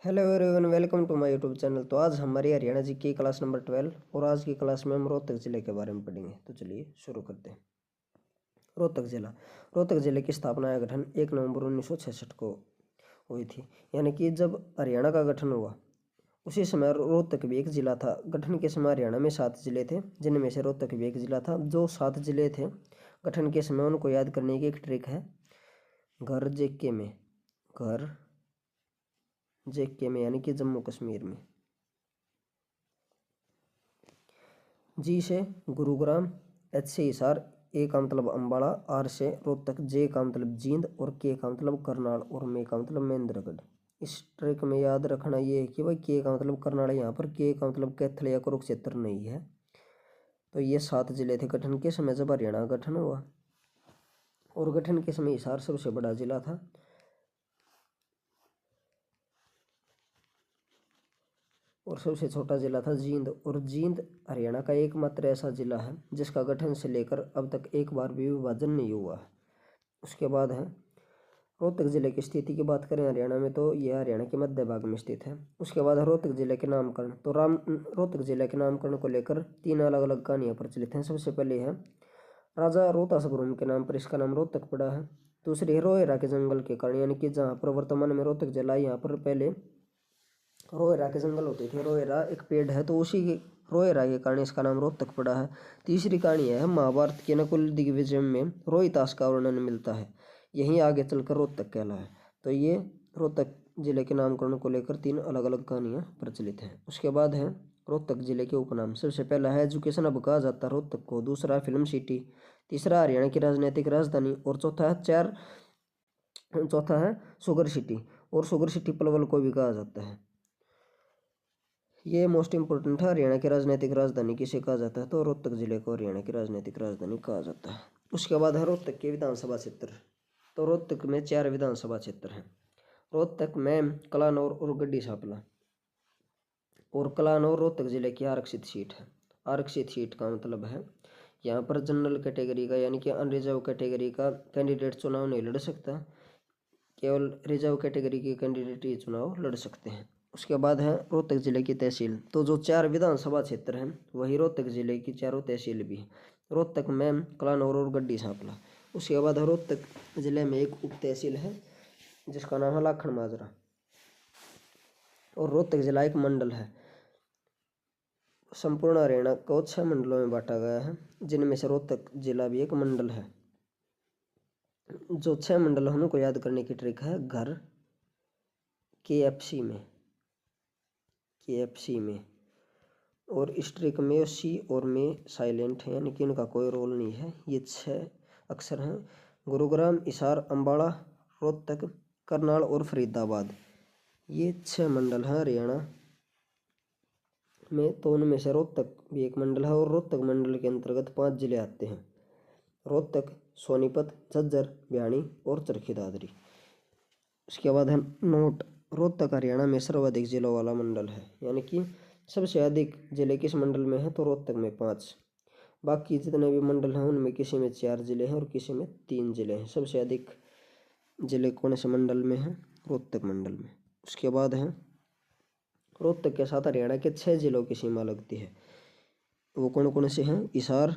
Hello everyone, welcome to my YouTube channel. तो आज हमारी हरियाणा जी की क्लास नंबर 12 और आज की क्लास में हम रोहतक ज़िले के बारे में पढ़ेंगे। तो चलिए शुरू करते हैं। रोहतक ज़िला। रोहतक ज़िले की स्थापना या गठन 1 नवंबर 1966 को हुई थी, यानी कि जब हरियाणा का गठन हुआ उसी समय रोहतक भी एक ज़िला था। गठन के समय हरियाणा में 7 ज़िले थे, जिनमें से रोहतक भी एक ज़िला था। जो 7 ज़िले थे गठन के समय, उनको याद करने की एक ट्रिक है, घर जेके में, घर जेके में यानी कि जम्मू कश्मीर में। जी से गुरुग्राम, एच से हिसार, ए का मतलब अम्बाड़ा, आर से रोहतक, जे का मतलब जींद और के का मतलब करनाल और मे का मतलब महेंद्रगढ़। इस ट्रिक में याद रखना ये है कि भाई के का मतलब करनाल है, यहाँ पर के का मतलब कैथल या कुरुक्षेत्र नहीं है। तो ये 7 जिले थे गठन के समय जब हरियाणा गठन हुआ। और गठन के समय हिसार सबसे बड़ा जिला था और सबसे छोटा जिला था जींद। और जींद हरियाणा का एकमात्र ऐसा जिला है जिसका गठन से लेकर अब तक एक बार भी विभाजन नहीं हुआ है। उसके बाद है रोहतक जिले की स्थिति की बात करें हरियाणा में, तो यह हरियाणा के मध्य भाग में स्थित है। उसके बाद है रोहतक जिले के नामकरण। तो रोहतक जिले के नामकरण को लेकर 3 अलग अलग कहानियां प्रचलित हैं। सबसे पहले है राजा रोहतास गुरुम के नाम पर इसका नाम रोहतक पड़ा है। दूसरी है रोएरा के जंगल के कारण, यानी कि जहाँ पर वर्तमान में रोहतक जिला, यहाँ पर पहले रोएरा के जंगल होते थे। रोएरा एक पेड़ है, तो उसी के रोएरा के कारण इसका नाम रोहतक पड़ा है। तीसरी कहानी है महाभारत के नकुल दिग्विजय में रोहितास का वर्णन मिलता है, यहीं आगे चलकर रोहतक कहला है। तो ये रोहतक जिले के नामकरण को लेकर 3 अलग अलग कहानियां प्रचलित हैं। उसके बाद है रोहतक जिले के उपनाम। सबसे पहला है एजुकेशन हब कहा जाता है रोहतक को, दूसरा है फिल्म सिटी, तीसरा हरियाणा की राजनीतिक राजधानी और चौथा है शुगर सिटी, और शुगर सिटी पलवल को भी कहा जाता है। ये मोस्ट इंपोर्टेंट है, हरियाणा की राजनीतिक राजधानी किसे कहा जाता है, तो रोहतक जिले को हरियाणा की राजनीतिक राजधानी कहा जाता है। उसके बाद है रोहतक के विधानसभा क्षेत्र। तो रोहतक में 4 विधानसभा क्षेत्र हैं। रोहतक, मैम, कलानौर और गड्डी सांपला। और कलानौर रोहतक जिले की आरक्षित सीट है। आरक्षित सीट का मतलब है यहाँ पर जनरल कैटेगरी का यानी कि अनरिजर्व कैटेगरी का कैंडिडेट चुनाव नहीं लड़ सकता, केवल रिजर्व कैटेगरी के कैंडिडेट ही चुनाव लड़ सकते हैं। उसके बाद है रोहतक जिले की तहसील। तो जो 4 विधानसभा क्षेत्र हैं वही रोहतक जिले की चारों तहसील भी हैं, रोहतक, मैम, कलानौर और गड्डी सांपला। उसके बाद है रोहतक जिले में एक उप तहसील है जिसका नाम है लाखन माजरा। और रोहतक जिला एक मंडल है। संपूर्ण हरियाणा को 6 मंडलों में बांटा गया है, जिनमें से रोहतक जिला भी एक मंडल है। जो 6 मंडल हमको याद करने की ट्रिक है, घर KFC में, और इस ट्रिक में सी और में साइलेंट है, यानी कि इनका कोई रोल नहीं है। ये 6 अक्षर हैं। गुरुग्राम, हिसार, अम्बाड़ा, रोहतक, करनाल और फरीदाबाद, ये 6 मंडल हैं हरियाणा में। तो उनमें से रोहतक भी एक मंडल है और रोहतक मंडल के अंतर्गत 5 जिले आते हैं, रोहतक, सोनीपत, झज्जर, भिवानी और चरखी दादरी। उसके बाद है नोट, रोहतक हरियाणा में सर्वाधिक जिलों वाला मंडल है, यानी कि सबसे अधिक जिले किस मंडल में है, तो रोहतक में 5। बाकी जितने भी मंडल हैं उनमें किसी में 4 जिले हैं और किसी में 3 जिले हैं। सबसे अधिक जिले कौन से मंडल में हैं, रोहतक मंडल में। उसके बाद है रोहतक के साथ हरियाणा के 6 जिलों की सीमा लगती है। वो कौन कौन से हैं, हिसार,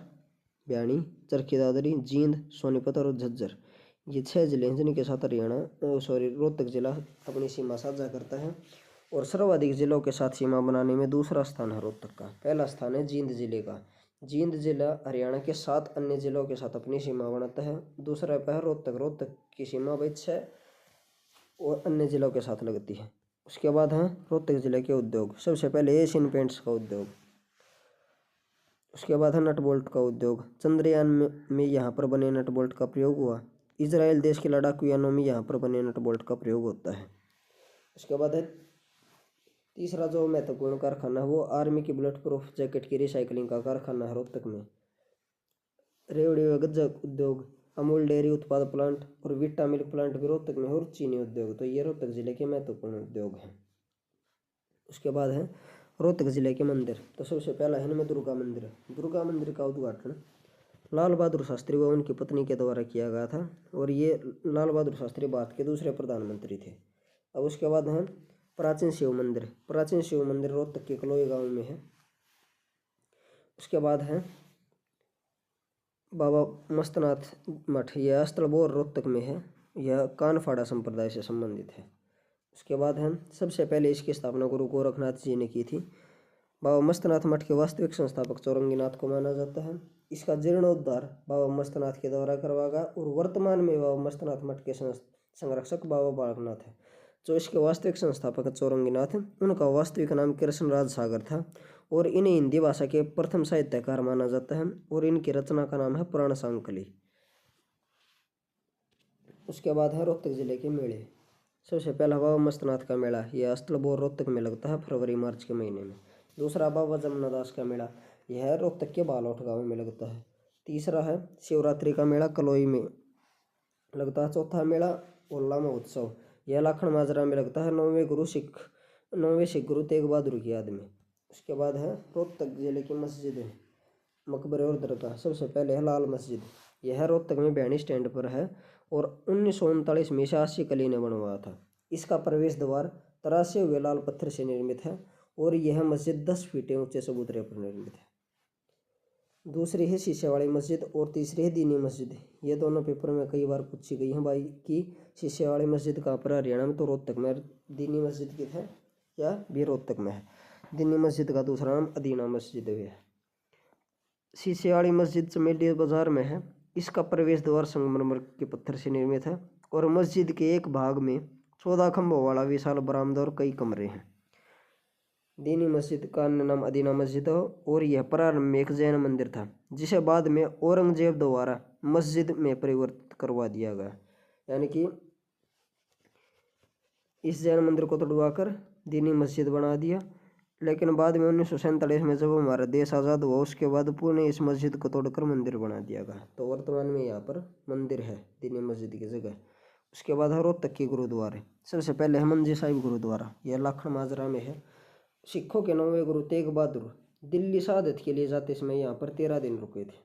भिवानी, चरखी दादरी, जींद, सोनीपत और झज्जर। ये 6 जिले हैं जिनके साथ रोहतक जिला अपनी सीमा साझा करता है। और सर्वाधिक जिलों के साथ सीमा बनाने में दूसरा स्थान है रोहतक का। पहला स्थान है जींद जिले का। जींद जिला हरियाणा के 7 अन्य जिलों के साथ अपनी सीमा बनाता है। दूसरा पे है रोहतक। रोहतक की सीमा भाई 6 और अन्य जिलों के साथ लगती है। उसके बाद है रोहतक जिले के उद्योग। सबसे पहले एशियन पेंट्स का उद्योग। उसके बाद है नट बोल्ट का उद्योग। चंद्रयान में यहाँ पर बने नट बोल्ट का प्रयोग हुआ। इजराइल देश के लड़ाकू यानों में यहाँ पर बने नट बोल्ट का प्रयोग होता है। उसके बाद है तीसरा जो महत्वपूर्ण कारखाना है वो आर्मी की बुलेट प्रूफ जैकेट की रिसाइकलिंग का कारखाना है रोहतक में। रेवड़ी व गज्जा उद्योग, अमूल डेयरी उत्पाद प्लांट और विटा मिल्क प्लांट भी रोहतक में, और चीनी उद्योग। तो ये रोहतक जिले के महत्वपूर्ण उद्योग हैं। उसके बाद है रोहतक जिले के मंदिर। तो सबसे पहला है इनमें दुर्गा मंदिर। दुर्गा मंदिर का उद्घाटन लाल बहादुर शास्त्री व उनकी पत्नी के द्वारा किया गया था, और ये लाल बहादुर शास्त्री भारत के दूसरे प्रधानमंत्री थे। अब उसके बाद है प्राचीन शिव मंदिर, प्राचीन शिव मंदिर रोहतक के कलोई गांव में है। उसके बाद है बाबा मस्तनाथ मठ, यह स्थलबोर रोहतक में है। यह कानफाड़ा संप्रदाय से संबंधित है। उसके बाद है सबसे पहले इसकी स्थापना गुरु गोरखनाथ जी ने की थी। बाबा मस्तनाथ मठ के वास्तविक संस्थापक चौरंगीनाथ को माना जाता है। इसका जीर्णोद्धार बाबा मस्तनाथ के द्वारा करवाया और वर्तमान में बाबा मस्तनाथ मठ के संरक्षक बाबा बालकनाथ है। जो इसके वास्तविक संस्थापक चौरंगीनाथ, उनका वास्तविक नाम कृष्णराज सागर था और इन्हें हिंदी भाषा के प्रथम साहित्यकार माना जाता है और इनकी रचना का नाम है पुराण सांकली। उसके बाद है रोहतक जिले के मेले। सबसे पहला बाबा मस्तनाथ का मेला, यह स्थलबोर रोहतक में लगता है फरवरी मार्च के महीने में। दूसरा बाबा जमुनादास का मेला, यह रोहतक के बालोट गांव में लगता है। तीसरा है शिवरात्रि का मेला कलोई में लगता है। चौथा मेला ओल्ला महोत्सव, यह लाखन माजरा में लगता है। नौवें सिख गुरु तेग बहादुर की याद में। उसके बाद है रोहतक जिले की मस्जिद मकबरे और दरगाह। सबसे पहले है लाल मस्जिद, यह रोहतक में भैणी स्टैंड पर है और 1939 में इसे आशी कली ने बनवाया था। इसका प्रवेश द्वार तराशे हुए लाल पत्थर से निर्मित है और यह मस्जिद 10 फीट ऊंचे चबूतरे पर निर्मित है। दूसरी है शीशे वाली मस्जिद और तीसरी है दीनी मस्जिद। ये दोनों पेपर में कई बार पूछी गई हैं भाई कि शीशे वाली मस्जिद कहाँ पर, हरियाणा में तो रोहतक में। दीनी मस्जिद की है या भी रोहतक में है। दीनी मस्जिद का दूसरा नाम अदीना मस्जिद है। शीशे वाली मस्जिद चमेली बाजार में है। इसका प्रवेश द्वार संगमरमर के पत्थर से निर्मित है और मस्जिद के एक भाग में 14 खंभों वाला विशाल बरामदा और कई कमरे हैं। दीनी मस्जिद का अन्य नाम अदीना मस्जिद है और यह प्रारंभ में एक जैन मंदिर था जिसे बाद में औरंगजेब द्वारा मस्जिद में परिवर्तित करवा दिया गया। यानी कि इस जैन मंदिर को तोड़वाकर दीनी मस्जिद बना दिया, लेकिन बाद में 1947 में जब हमारा देश आज़ाद हुआ उसके बाद पुणे इस मस्जिद को तोड़कर मंदिर बना दिया गया। तो वर्तमान में यहाँ पर मंदिर है दीनी मस्जिद की जगह। उसके बाद है रोहतक के गुरुद्वारे। सबसे पहले है मंजी साहिब गुरुद्वारा, यह लाखन माजरा में है। सिखों के 9वें गुरु तेग बहादुर दिल्ली शहादत के लिए जाते समय यहाँ पर 13 दिन रुके थे।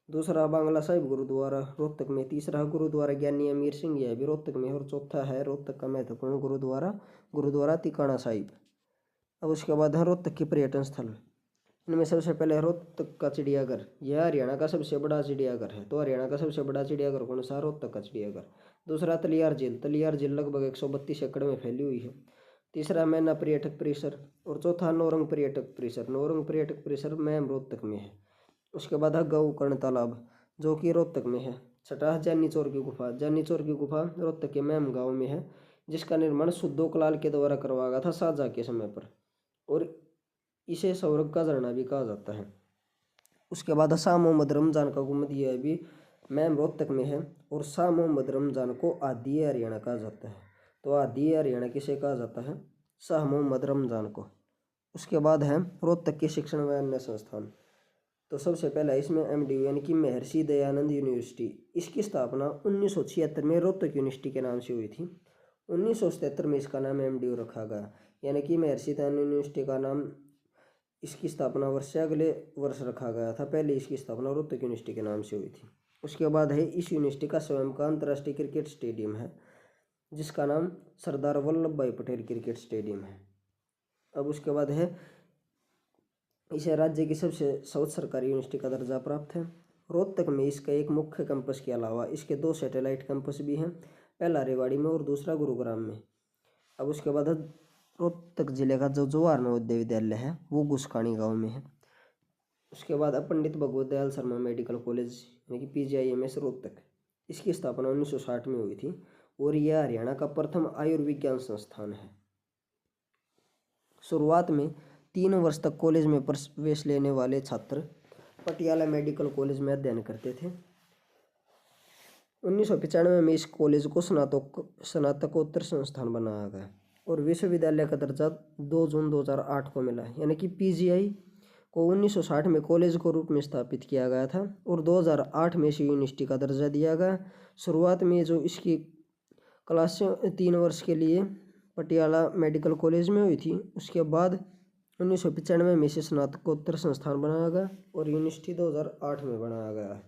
दूसरा बांग्ला साहिब गुरुद्वारा रोहतक में। तीसरा गुरुद्वारा ज्ञानी अमीर सिंह, यह भी रोहतक में। और चौथा है रोहतक का महत्वपूर्ण गुरुद्वारा तिकाना साहिब। अब उसके बाद है रोहतक के पर्यटन स्थल। इनमें सबसे पहले रोहतक का चिड़ियाघर, यह हरियाणा का सबसे बड़ा चिड़ियाघर है। तो हरियाणा का सबसे बड़ा चिड़ियाघर कौन सा? रोहतक का चिड़ियाघर। दूसरा तलियार झील, तलियार झील लगभग 132 एकड़ में फैली हुई है। तीसरा मैना पर्यटक परिसर और चौथा नौरंग पर्यटक परिसर। नौरंग पर्यटक परिसर मैम रोहतक में है। उसके बाद है गौकर्ण तालाब जो कि रोहतक में है। छठा है जानी चौर की गुफा। जानी चौर की गुफा रोहतक के मैम गाँव में है, जिसका निर्माण सुद्दोक लाल के द्वारा करवाया गया था शाहजहाँ के समय पर, और इसे सौरभ का झरना भी कहा जाता है। उसके बाद शाह मोहम्मद रमजान का गुम्बद, यह भी मैम रोहतक में है और शाह मोहम्मद रमजान को आदि हरियाणा कहा जाता है। तो आदि हरियाणा किसे कहा जाता है? शाह मोहम्मद रमजान को। उसके बाद है रोहतक के शिक्षण व अन्य संस्थान। तो सबसे पहला इसमें MDU यानी कि महर्षि दयानंद यूनिवर्सिटी। इसकी स्थापना 1976 में रोहतक यूनिवर्सिटी के नाम से हुई थी। 1977 में इसका नाम MDU रखा गया, यानी कि महर्षि दयानंद यूनिवर्सिटी का नाम इसकी स्थापना वर्ष से अगले वर्ष रखा गया था। पहले इसकी स्थापना रोहतक यूनिवर्सिटी के नाम से हुई थी। उसके बाद है इस यूनिवर्सिटी का स्वयं का अंतर्राष्ट्रीय क्रिकेट स्टेडियम है, जिसका नाम सरदार वल्लभ भाई पटेल क्रिकेट स्टेडियम है। अब उसके बाद है इसे राज्य की सबसे सर्वोच्च सरकारी यूनिवर्सिटी का दर्जा प्राप्त है। रोहतक में इसका एक मुख्य कैंपस के अलावा इसके 2 सैटेलाइट कैंपस भी हैं, पहला रेवाड़ी में और दूसरा गुरुग्राम में। अब उसके बाद रोहतक जिले का जो जवाहर नवोदय विद्यालय है वो गुस्कानी गांव में है। उसके बाद पंडित भगवत दयाल शर्मा मेडिकल कॉलेज यानी कि PGIMS रोहतक। इसकी स्थापना 1960 में हुई थी और यह हरियाणा का प्रथम आयुर्विज्ञान संस्थान है। शुरुआत में 3 वर्ष तक कॉलेज में प्रवेश लेने वाले छात्र पटियाला मेडिकल कॉलेज में अध्ययन करते थे। 1995 में इस कॉलेज को स्नातकोत्तर संस्थान बनाया गया और विश्वविद्यालय का दर्जा 2 जून 2008 को मिला, यानी कि PGI को 1960 में कॉलेज को रूप में स्थापित किया गया था और 2008 में इसे यूनिवर्सिटी का दर्जा दिया गया। शुरुआत में जो इसकी क्लास 3 वर्ष के लिए पटियाला मेडिकल कॉलेज में हुई थी, उसके बाद 1995 में इसे स्नातकोत्तर संस्थान बनाया गया और यूनिवर्सिटी 2008 में बनाया गया है।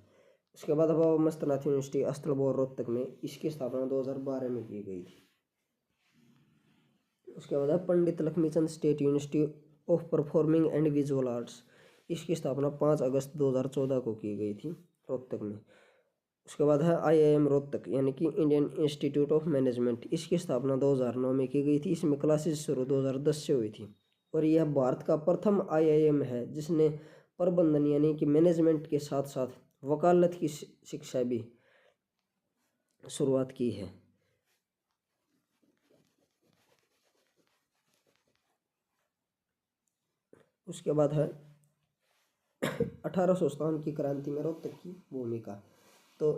उसके बाद बाबा मस्तनाथ यूनिवर्सिटी स्थलबोर रोहतक में, इसकी स्थापना 2012 में की गई थी। उसके बाद है Pandit Lakshmichand state university of performing and visual arts. इसकी स्थापना 5 अगस्त 2014 को की गई थी रोहतक में। उसके बाद है IIM रोहतक यानी कि इंडियन इंस्टीट्यूट ऑफ मैनेजमेंट। इसकी स्थापना 2009 में की गई थी। इसमें क्लासेस शुरू 2010 से हुई थी और यह भारत का प्रथम IIM है जिसने प्रबंधन यानी कि मैनेजमेंट के साथ साथ वकालत की शिक्षा भी शुरुआत की है। उसके बाद है 1857 की क्रांति में रोहतक की भूमिका। तो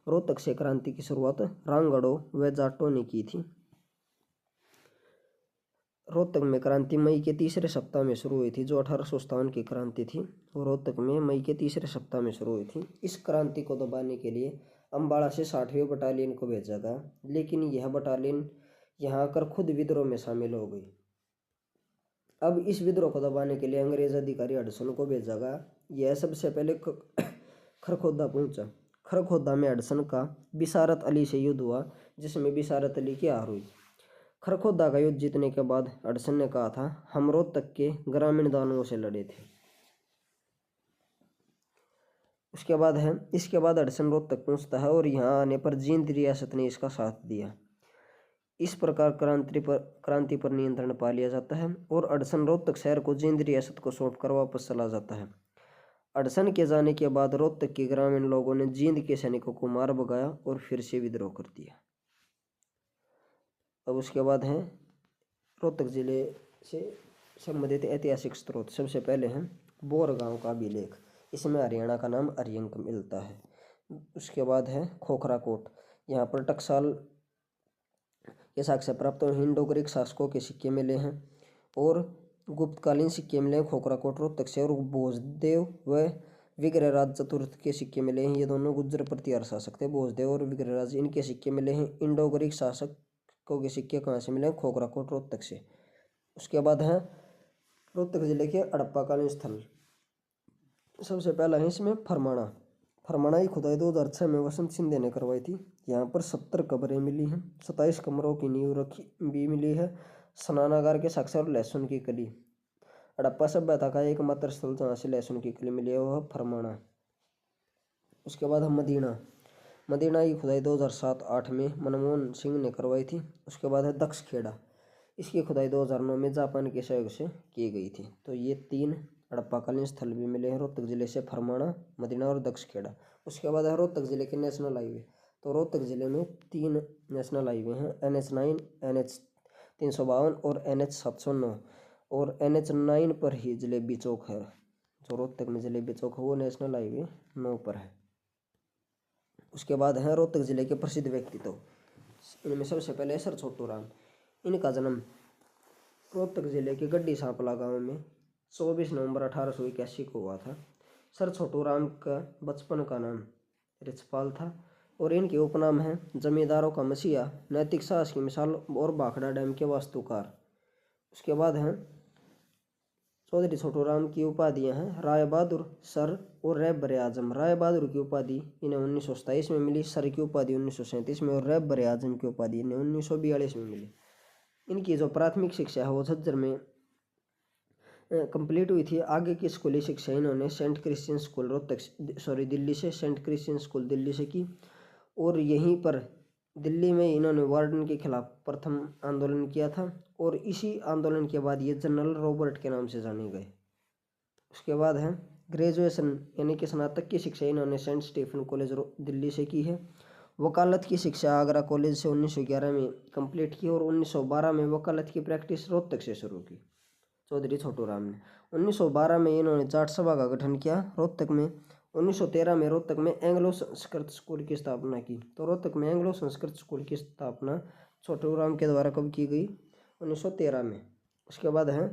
रोहतक से क्रांति की शुरुआत रामगढ़ों व जाटों ने की थी। रोहतक में क्रांति मई के तीसरे सप्ताह में शुरू हुई थी। जो 1857 की क्रांति थी वो रोहतक में मई के तीसरे सप्ताह में शुरू हुई थी। इस क्रांति को दबाने के लिए अम्बाड़ा से 60वीं बटालियन को भेजा गया, लेकिन यह बटालियन यहाँ आकर खुद विद्रोह में शामिल हो गई। अब इस विद्रोह को दबाने के लिए अंग्रेज अधिकारी हडसन को भेजा गया। यह सबसे पहले खरखोदा पहुंचा। खरखोदा में हडसन का बिसारत अली से युद्ध हुआ जिसमें बिसारत अली की हार हुई। खरखोदा का युद्ध जीतने के बाद हडसन ने कहा था हम रोहतक के ग्रामीण दानवों से लड़े थे। इसके बाद हडसन रोहतक पहुंचता है और यहाँ आने पर जींद रियासत ने इसका साथ दिया। इस प्रकार क्रांति पर नियंत्रण पा लिया जाता है और हडसन रोहतक शहर को जींद रियासत को सौंप कर वापस चला जाता है। हडसन के जाने के बाद रोहतक के ग्रामीण लोगों ने जींद के सैनिकों को मार भगाया और फिर से विद्रोह कर दिया। अब उसके बाद है रोहतक जिले से संबंधित ऐतिहासिक स्रोत। सबसे पहले हैं बोर गांव का अभिलेख। इसमें हरियाणा का नाम अरियंक मिलता है। उसके बाद है खोखरा कोट। यहाँ पर टकसाल के साक्ष्य प्राप्त और हिंदो ग्रीक शासकों के सिक्के मिले हैं और गुप्तकालीन सिक्के मिले हैं खोखरा कोट रोहतक से। और भोजदेव व विग्रहराज चतुर्थ के सिक्के मिले हैं। ये दोनों गुर्जर प्रतिहार शासक थे, भोजदेव और विग्रहराज, इनके सिक्के मिले हैं। इंडो ग्रीक शासकों के सिक्के कहाँ से मिले हैं? खोखरा कोट रोहतक से। उसके बाद है रोहतक जिले के हड़प्पाकालीन स्थल। सबसे पहला है इसमें फरमाना। फरमाना की खुदाई 2006 में वसंत सिंधे ने करवाई थी। यहाँ पर 70 कब्रें मिली हैं, 27 कमरों की नींव रखी भी मिली है, स्नानागार के साक्ष्य और लहसुन की कली। हड़प्पा सभ्यता का एकमात्र स्थल जहाँ से लहसुन की कली मिली है वह फरमाना। उसके बाद हम मदीना की खुदाई 2007-8 में मनमोहन सिंह ने करवाई थी। उसके बाद है दक्ष खेड़ा। इसकी खुदाई 2009 में जापान के सहयोग से की गई थी। तो ये 3 हड़प्पाकालीन स्थल भी मिले हैं रोहतक जिले से, फरमाना, मदीना और दक्ष खेड़ा। उसके बाद है रोहतक जिले के नेशनल हाईवे। तो रोहतक जिले में 3 नेशनल हाईवे हैं, NH9, NH 352 और NH 709। और NH 9 पर ही जलेबी चौक है। जो रोहतक में जलेबी चौक है वो नेशनल हाईवे 9 पर है। उसके बाद है रोहतक जिले के प्रसिद्ध व्यक्तित्व। इनमें सबसे पहले सर छोटू राम। इनका जन्म रोहतक जिले के गड्डी सांपला गांव में 24 नवंबर 1881 को हुआ था। सर छोटू राम का बचपन का नाम रिचपाल था और इनके उपनाम हैं जमींदारों का मसीहा, नैतिक साहस की मिसाल और भाखड़ा डैम के वास्तुकार। उसके बाद हैं चौधरी छोटू राम की उपाधियां हैं राय बहादुर, सर और रहबर आजम। राय बहादुर की उपाधि इन्हें 1927 में मिली, सर की उपाधि 1937 में और रहबर आजम की उपाधि इन्हें 1942 में मिली। इनकी जो प्राथमिक शिक्षा है वो झज्जर में कंप्लीट हुई थी। आगे की स्कूली शिक्षा इन्होंने सेंट क्रिश्चियन स्कूल दिल्ली से सेंट क्रिश्चियन स्कूल दिल्ली से की। और यहीं पर दिल्ली में इन्होंने वार्डन के खिलाफ प्रथम आंदोलन किया था और इसी आंदोलन के बाद ये जनरल रॉबर्ट के नाम से जाने गए। उसके बाद है ग्रेजुएशन यानी कि स्नातक की शिक्षा इन्होंने सेंट स्टीफन कॉलेज दिल्ली से की है। वकालत की शिक्षा आगरा कॉलेज से 1911 में कंप्लीट की और 1912 में वकालत की प्रैक्टिस रोहतक से शुरू की चौधरी छोटू राम ने। 1912 में इन्होंने जाट सभा का गठन किया रोहतक में। 1913 में रोहतक में एंग्लो संस्कृत स्कूल की स्थापना की। तो रोहतक में एंग्लो संस्कृत स्कूल की स्थापना छोटू राम के द्वारा कब की गई? 1913 में। उसके बाद है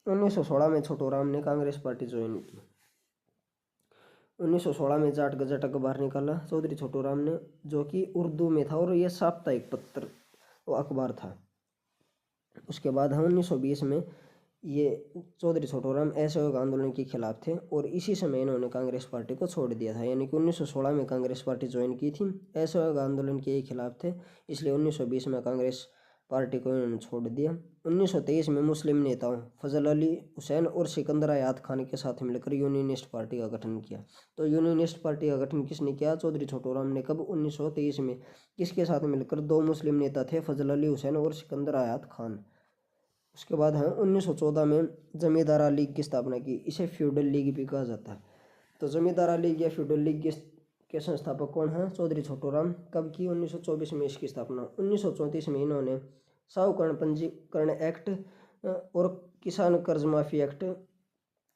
1916 में छोटू राम ने कांग्रेस पार्टी ज्वाइन की। 1916 में जाट गजट अखबार निकाला चौधरी छोटू राम ने, जो कि उर्दू में था और यह साप्ताहिक पत्र व अखबार था। उसके बाद है 1920 में ये चौधरी छोटू राम असहयोग आंदोलन के खिलाफ थे और इसी समय इन्होंने कांग्रेस पार्टी को छोड़ दिया था। यानी कि 1916 में कांग्रेस पार्टी ज्वाइन की थी, असहयोग आंदोलन के खिलाफ थे, इसलिए 1920 में कांग्रेस पार्टी को इन्होंने छोड़ दिया। 1923 में मुस्लिम नेताओं फजल अली हुसैन और सिकंदर आयात खान के साथ मिलकर यूनियनिस्ट पार्टी का गठन किया। तो यूनियनिस्ट पार्टी का गठन किसने किया? चौधरी छोटू राम ने। कब? 1923 में। किसके साथ मिलकर? दो मुस्लिम नेता थे, फजल अली हुसैन और सिकंदर आयात खान। उसके बाद है 1914 में जमींदारा लीग की स्थापना की। इसे फ्यूडल लीग भी कहा जाता है। तो जमींदारा लीग या फ्यूडल लीग के संस्थापक कौन हैं? चौधरी छोटू राम। कब की? 1924 में इसकी स्थापना। 1934 में इन्होंने साहूकरण पंजीकरण एक्ट और किसान कर्ज माफी एक्ट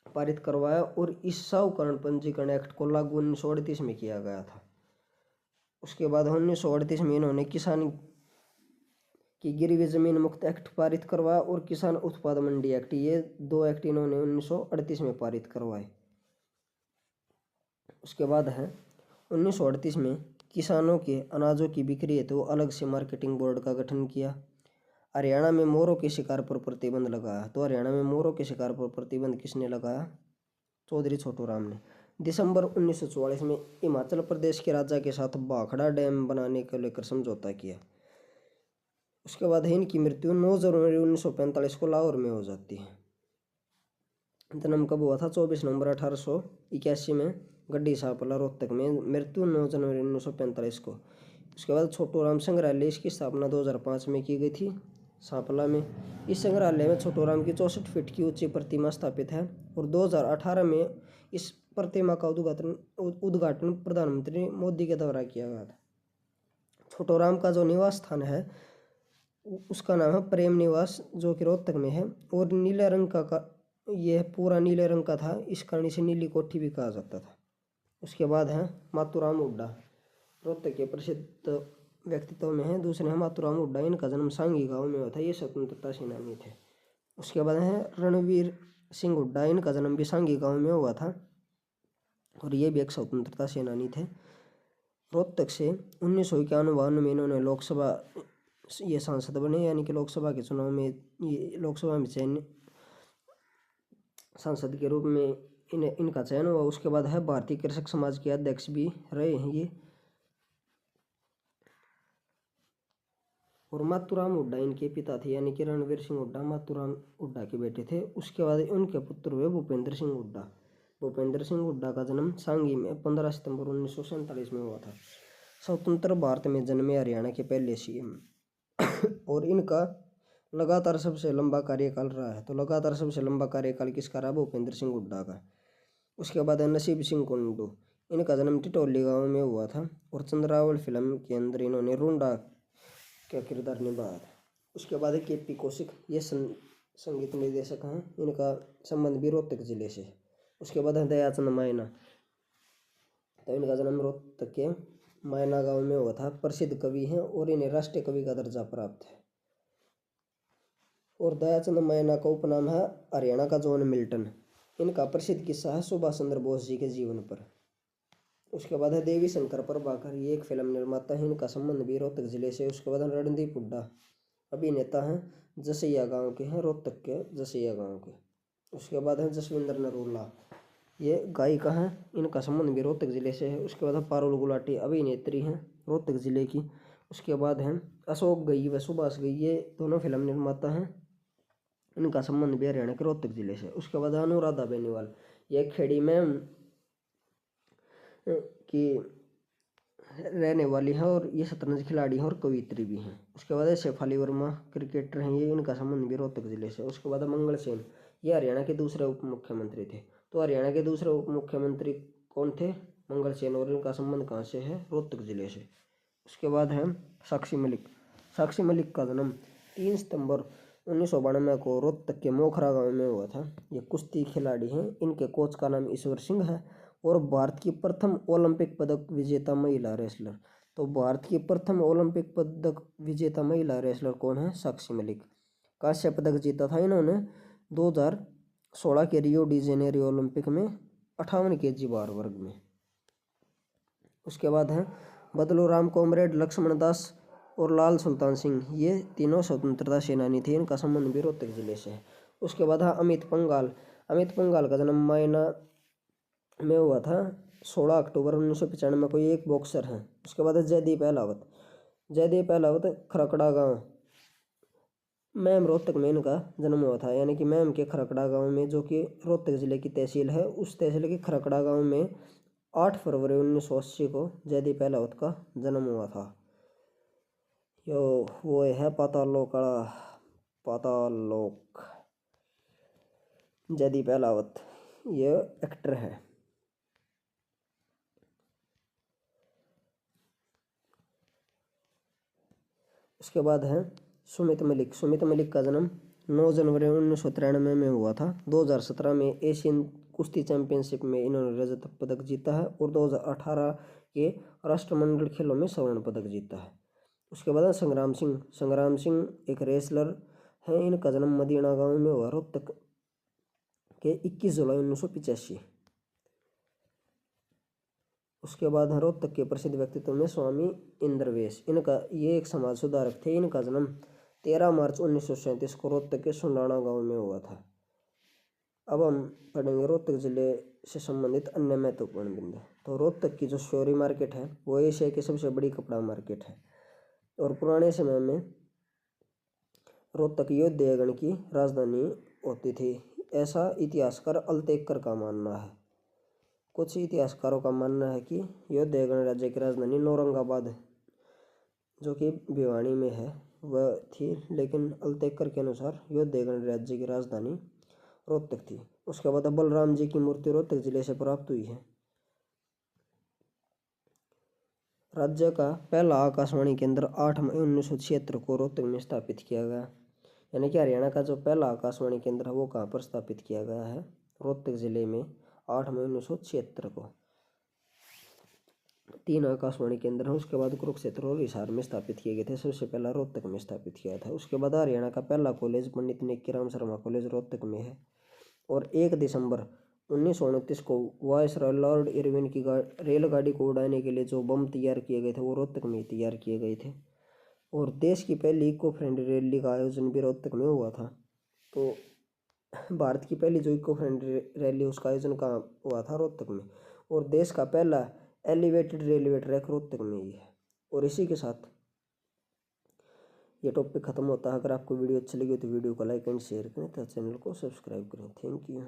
पारित करवाया और इस साहूकरण पंजीकरण एक्ट को लागू 1938 में किया गया था। उसके बाद 1938 में इन्होंने किसान की गिरवी जमीन मुक्त एक्ट पारित करवाया और किसान उत्पाद मंडी एक्ट, ये दो एक्ट इन्होंने 1938 में पारित करवाए। उसके बाद है 1938 में किसानों के अनाजों की बिक्री हेतु अलग से मार्केटिंग बोर्ड का गठन किया। हरियाणा में मोरों के शिकार पर प्रतिबंध लगाया। तो हरियाणा में मोरों के शिकार पर प्रतिबंध किसने लगाया? चौधरी छोटू राम ने। दिसंबर 1944 में हिमाचल प्रदेश के राजा के साथ भाखड़ा डैम बनाने को लेकर समझौता किया। उसके बाद है इनकी मृत्यु 9 जनवरी 1945 को लाहौर में हो जाती है। जन्म कब हुआ था? 24 नवंबर 1881 में गड्डी सापला रोहतक में। मृत्यु 9 जनवरी 1945 को। उसके बाद छोटू राम संग्रहालय, इसकी स्थापना 2005 में की गई थी सांपला में। इस संग्रहालय में छोटू राम की 64 फीट की ऊंची प्रतिमा स्थापित है और 2018 में इस प्रतिमा का उद्घाटन प्रधानमंत्री मोदी के द्वारा किया गया था। छोटू राम का जो निवास स्थान है उसका नाम है प्रेम निवास, जो कि रोहतक में है और नीले रंग का यह पूरा नीले रंग का था, इस कारण इसे नीली कोठी भी कहा जाता था। उसके बाद है मातूराम हुड्डा, रोहतक के प्रसिद्ध व्यक्तित्व में है। दूसरे हैं मातूराम हुड्डा, इनका जन्म सांगी गांव में हुआ था, ये स्वतंत्रता सेनानी थे। उसके बाद है रणवीर सिंह हुड्डा, इनका जन्म भी सांगी गांव में हुआ था और ये भी एक स्वतंत्रता सेनानी थे। रोहतक से 1991 में इन्होंने लोकसभा ये सांसद बने, यानी कि लोकसभा के चुनाव में ये लोकसभा में चयन सांसद के रूप में इनका चयन हुआ। उसके बाद है भारतीय कृषक समाज के अध्यक्ष भी रहे हैं ये। और मातूराम हुड्डा इनके पिता थे, यानी कि रणवीर सिंह हुड्डा मातूराम हुड्डा के बेटे थे। उसके बाद उनके पुत्र हुए भूपेंद्र सिंह हुड्डा। भूपेंद्र सिंह हुड्डा का जन्म सांगी में 15 सितंबर 1947 में हुआ था। स्वतंत्र भारत में जन्मे हरियाणा के पहले सीएम और इनका लगातार सबसे लंबा कार्यकाल रहा है। तो लगातार सबसे लंबा कार्यकाल किसका रहा? भूपेंद्र सिंह हुड्डा का। उसके बाद है नसीब सिंह कुंडू, इनका जन्म टिटौली गांव में हुआ था और चंद्रावल फिल्म के अंदर इन्होंने रूंडा का किरदार निभाया था। उसके बाद है केपी कौशिक, ये संगीत निर्देशक हैं, इनका संबंध भी रोहतक जिले से। उसके बाद है दयाचंद मायना, तो इनका जन्म रोहतक के मायना गांव में हुआ था। प्रसिद्ध कवि हैं और इन्हें राष्ट्रीय कवि का दर्जा प्राप्त है। और दयाचंद मायना का उपनाम है हरियाणा का जॉन मिल्टन। इनका प्रसिद्ध किस्सा है सुभाष चंद्र बोस जी के जीवन पर। उसके बाद है देवी शंकर प्रभाकर, ये एक फिल्म निर्माता है, इनका संबंध भी रोहतक जिले से। उसके बाद रणदीप हुड्डा अभिनेता हैं, जसैया गांव के हैं, रोहतक के जसैया गांव के। उसके बाद है जसविंदर नरूला, ये गायिका हैं, इनका संबंध भी रोहतक जिले से है। उसके बाद है पारुल गुलाटी, अभिनेत्री हैं रोहतक जिले की। उसके बाद हैं अशोक गई व सुभाष गई, ये दोनों फिल्म निर्माता हैं, इनका संबंध भी हरियाणा के रोहतक जिले से। उसके बाद अनुराधा बेनीवाल, ये खेड़ी में की रहने वाली है और ये शतरंज खिलाड़ी हैं और कवित्री भी हैं। उसके बाद शेफाली वर्मा क्रिकेटर हैं, ये इनका संबंध भी रोहतक जिले से। उसके बाद मंगल सेन, ये हरियाणा के दूसरे उप मुख्यमंत्री थे। तो हरियाणा के दूसरे उप मुख्यमंत्री कौन थे? मंगल सेन, और इनका संबंध कहाँ से है? रोहतक जिले से। उसके बाद है साक्षी मलिक। साक्षी मलिक का जन्म 3 सितंबर 1992 को रोहतक के मोखरा गांव में हुआ था। ये कुश्ती खिलाड़ी हैं, इनके कोच का नाम ईश्वर सिंह है और भारत की प्रथम ओलंपिक पदक विजेता महिला रेसलर। तो भारत की प्रथम ओलंपिक पदक विजेता महिला रेसलर कौन है? साक्षी मलिक। कांस्य पदक जीता था इन्होंने 2016 के रियो डी जेनेरियो ओलंपिक में 58 kg भार वर्ग में। उसके बाद है बदलू राम कॉमरेड, लक्ष्मण दास और लाल सुल्तान सिंह, ये तीनों स्वतंत्रता सेनानी थे, इनका संबंध भी रोहतक जिले से है। उसके बाद है अमित पंघाल। अमित पंघाल का जन्म मायना में हुआ था 16 अक्टूबर 1995 को, ये एक बॉक्सर हैं। उसके बाद है जयदीप अहलावत। जयदीप अहलावत खरकड़ा गांव मैम रोहतक में इनका जन्म हुआ था, यानी कि मैम के खरकड़ा गांव में, जो कि रोहतक जिले की तहसील है, उस तहसील के खरकड़ा गांव में 8 फरवरी 1980 को जयदीप पहलावत का जन्म हुआ था। यो वो है पातालोक पातालोक जयदीप पहलावत, ये एक्टर है। उसके बाद है सुमित मलिक। सुमित मलिक का जन्म 9 जनवरी 1993 में हुआ था। 2017 में एशियन कुश्ती चैंपियनशिप में इन्होंने रजत पदक जीता है और 2018 के राष्ट्रमंडल खेलों में स्वर्ण पदक जीता है। उसके बाद संग्राम सिंह। संग्राम सिंह एक रेसलर हैं। इनका जन्म मदीना गांव में हुआ, रोहतक के 21 जुलाई 1985। उसके बाद रोहतक के प्रसिद्ध व्यक्तित्व में स्वामी इंद्रवेश। इनका ये एक समाज सुधारक थे। इनका जन्म 13 मार्च 1937 को रोहतक के सुंडाणा गांव में हुआ था। अब हम पढ़ेंगे रोहतक जिले से संबंधित अन्य महत्वपूर्ण बिंदु। तो रोहतक की जो श्योरी मार्केट है वो एशिया की सबसे बड़ी कपड़ा मार्केट है और पुराने समय में रोहतक यौधेयगण की राजधानी होती थी, ऐसा इतिहासकार अल्तेकर का मानना है। कुछ इतिहासकारों का मानना है कि यौधेयगण राज्य की राजधानी नौरंगाबाद, जो कि भिवानी में है, वह थी, लेकिन अल्तेकर के अनुसार यौधेयगण राज्य की राजधानी रोहतक थी। उसके बाद बलराम जी की मूर्ति रोहतक जिले से प्राप्त हुई है। राज्य का पहला आकाशवाणी केंद्र 8 मई 1976 को रोहतक में स्थापित किया गया। यानी कि हरियाणा का जो पहला आकाशवाणी केंद्र है वो कहाँ पर स्थापित किया गया है? रोहतक जिले में 8 मई 1976 को। 3 आकाशवाणी केंद्र हैं। उसके बाद कुरुक्षेत्र और हिसार में स्थापित किए गए थे। सबसे पहला रोहतक में स्थापित किया था। उसके बाद हरियाणा का पहला कॉलेज पंडित नेक्कीराम शर्मा कॉलेज रोहतक में है। और 1 दिसंबर 1929 को वायसराय लॉर्ड इरविन की रेलगाड़ी को उड़ाने के लिए जो बम तैयार किए गए थे वो रोहतक में तैयार किए गए थे। और देश की पहली इको फ्रेंडली रैली का आयोजन भी रोहतक में हुआ था। तो भारत की पहली जो इको फ्रेंडली रैली उसका आयोजन कहाँ हुआ था? रोहतक में। और देश का पहला एलिवेटेड रेलवे ट्रैक रोहतक में ही है। और इसी के साथ ये टॉपिक खत्म होता है। अगर आपको वीडियो अच्छी लगी तो वीडियो को लाइक एंड शेयर करें तथा चैनल को सब्सक्राइब करें। Thank you.